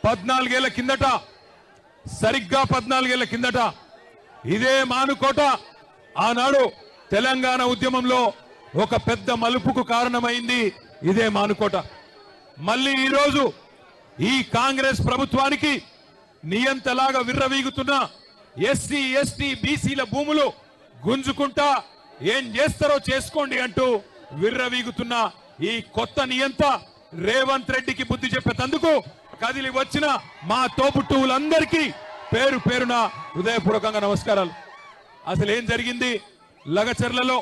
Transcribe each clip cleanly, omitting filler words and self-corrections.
14 ఏళ్ల కిందట, సరిగ్గా 14 ఏళ్ల కిందట ఇదే మానుకోట ఆనాడు తెలంగాణ ఉద్యమంలో ఒక పెద్ద మలుపుకు కారణమైంది. ఇదే మానుకోట. మళ్ళీ ఈరోజు ఈ కాంగ్రెస్ ప్రభుత్వానికి నియంతలాగా విర్రవీగుతున్న ఎస్సీ ఎస్టీ బీసీల భూములు గుంజుకుంటా ఏం చేస్తారో చేసుకోండి అంటూ విర్రవీగుతున్న ఈ కొత్త నియంత రేవంత్ రెడ్డికి బుద్ధి చెప్పేందుకు కదిలి వచ్చిన మా తోబుట్టువులందరికీ పేరు పేరున హృదయపూర్వకంగా నమస్కారాలు. అసలు ఏం జరిగింది లగచర్లలో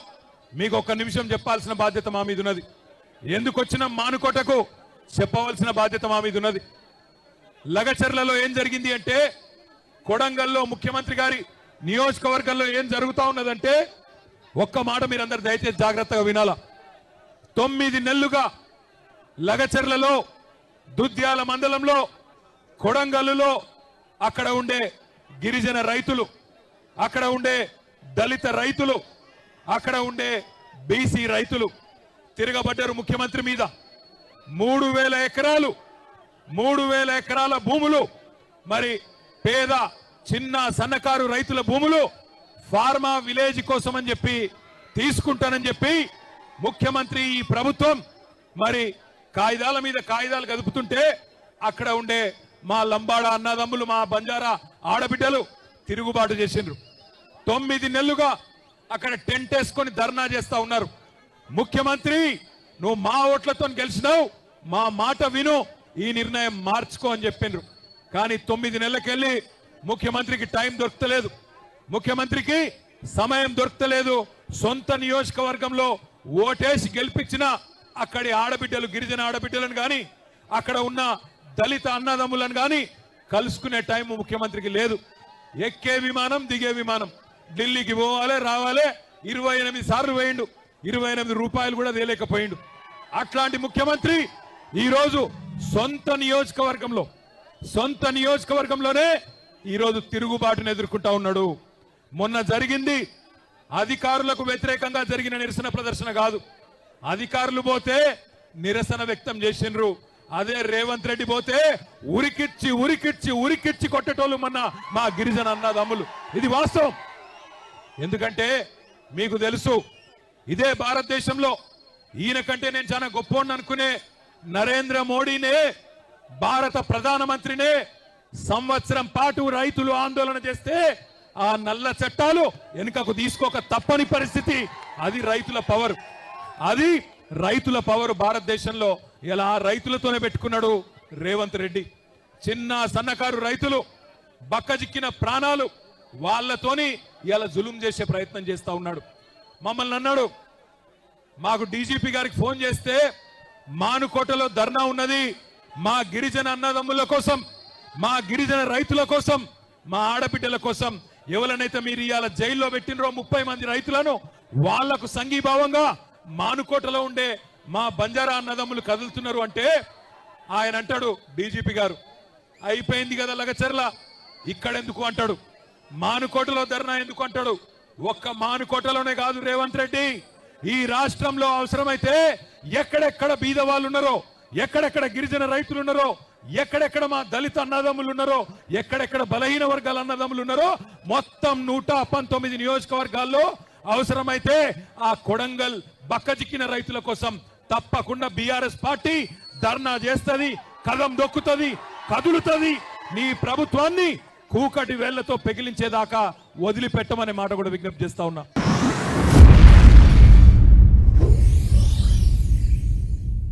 మీకు ఒక్క నిమిషం చెప్పాల్సిన బాధ్యత మా మీద ఉన్నది. ఎందుకు వచ్చిన మానుకోటకు చెప్పవలసిన బాధ్యత మా మీద ఉన్నది. లగచర్లలో ఏం జరిగింది అంటే, కొడంగల్లో ముఖ్యమంత్రి గారి నియోజకవర్గంలో ఏం జరుగుతా ఉన్నదంటే, ఒక్క మాట మీరందరూ దయచేసి జాగ్రత్తగా వినాలా. 9 నెలలుగా లగచర్లలో, దుద్యాల మండలంలో, కొడంగల్లులో అక్కడ ఉండే గిరిజన రైతులు, అక్కడ ఉండే దళిత రైతులు, అక్కడ ఉండే బీసీ రైతులు తిరగబడ్డారు ముఖ్యమంత్రి మీద. 3,000 ఎకరాల భూములు, మరి పేద చిన్న సన్నకారు రైతుల భూములు ఫార్మా విలేజ్ కోసం అని చెప్పి తీసుకుంటానని చెప్పి ముఖ్యమంత్రి ఈ ప్రభుత్వం మరి కాగితాల మీద కాగితాలు కదుపుతుంటే, అక్కడ ఉండే మా లంబాడ అన్నదమ్ములు, మా బంజారా ఆడబిడ్డలు తిరుగుబాటు చేసిండ్రు. 9 నెలలుగా అక్కడ టెంట్ వేసుకొని ధర్నా చేస్తా ఉన్నారు. ముఖ్యమంత్రి, నువ్వు మా ఓట్లతో గెలిచినావు, మా మాట విను, ఈ నిర్ణయం మార్చుకో అని చెప్పిండ్రు. కానీ 9 నెలలకెళ్ళి ముఖ్యమంత్రికి టైం దొరకలేదు, ముఖ్యమంత్రికి సమయం దొరకలేదు. సొంత నియోజకవర్గంలో ఓటేసి గెలిపించిన అక్కడి ఆడబిడ్డలు, గిరిజన ఆడబిడ్డలను కానీ, అక్కడ ఉన్న దళిత అన్నదమ్ములను కానీ కలుసుకునే టైం ముఖ్యమంత్రికి లేదు. ఎక్కే విమానం, దిగే విమానం, ఢిల్లీకి పోవాలి రావాలి 28 సార్లు పోయిండు, 28 రూపాయలు కూడా తేలేకపోయిండు. అట్లాంటి ముఖ్యమంత్రి ఈరోజు సొంత నియోజకవర్గంలోనే ఈరోజు తిరుగుబాటును ఎదుర్కొంటా ఉన్నాడు. మొన్న జరిగింది అధికారులకు వ్యతిరేకంగా జరిగిన నిరసన ప్రదర్శన కాదు. అధికారులు పోతే నిరసన వ్యక్తం చేసిండ్రు. అదే రేవంత్ రెడ్డి పోతే ఉరికిచ్చి కొట్టేటోళ్ళు మొన్న మా గిరిజన అన్నదమ్ములు. ఇది వాస్తవం. ఎందుకంటే మీకు తెలుసు, ఇదే భారతదేశంలో ఈయన కంటే నేను చాలా గొప్పవాడిని అనుకునే నరేంద్ర మోడీనే, భారత ప్రధానమంత్రినే సంవత్సరం పాటు రైతులు ఆందోళన చేస్తే ఆ నల్ల చట్టాలు వెనుకకు తీసుకోక తప్పని పరిస్థితి. అది రైతుల పవర్ భారతదేశంలో. ఇలా రైతులతోనే పెట్టుకున్నాడు రేవంత్ రెడ్డి. చిన్న సన్నకారు రైతులు బక్కజిక్కిన ప్రాణాలు, వాళ్ళతోని ఇలా జులుం చేసే ప్రయత్నం చేస్తా ఉన్నాడు. మమ్మల్ని అన్నాడు, మాకు డీజీపీ గారికి ఫోన్ చేస్తే మానుకోటలో ధర్నా ఉన్నది, మా గిరిజన అన్నదమ్ముల కోసం, మా గిరిజన రైతుల కోసం, మా ఆడబిడ్డల కోసం, ఎవరినైతే మీరు ఇవాళ జైల్లో పెట్టినరో 30 మంది రైతులను, వాళ్లకు సంఘీభావంగా మానుకోటలో ఉండే మా బంజారా అన్నదమ్ములు కదులుతున్నారు అంటే ఆయన అంటాడు, డీజీపీ గారు అయిపోయింది కదా లగచర్ల, ఇక్కడెందుకు అంటాడు, మానుకోటలో ధర్నా ఎందుకు అంటాడు. ఒక్క మానుకోటలోనే కాదు రేవంత్ రెడ్డి, ఈ రాష్ట్రంలో అవసరమైతే ఎక్కడెక్కడ బీద వాళ్ళు ఉన్నారో, ఎక్కడెక్కడ గిరిజన రైతులు ఉన్నారో, ఎక్కడెక్కడ మా దళిత అన్నదమ్ములు ఉన్నారో, ఎక్కడెక్కడ బలహీన వర్గాల అన్నదమ్ములు ఉన్నారో, మొత్తం 119 నియోజకవర్గాల్లో అవసరమైతే ఆ కొడంగల్ బక్కజిక్కిన రైతుల కోసం తప్పకుండా బీఆర్ఎస్ పార్టీ ధర్నా చేస్తుంది, కదం దొక్కుతుంది, కదులుతుంది. నీ ప్రభుత్వాన్ని కూకటి వేళ్లతో పెగిలించేదాకా వదిలిపెట్టమనే మాట కూడా విజ్ఞప్తి చేస్తా ఉన్నా.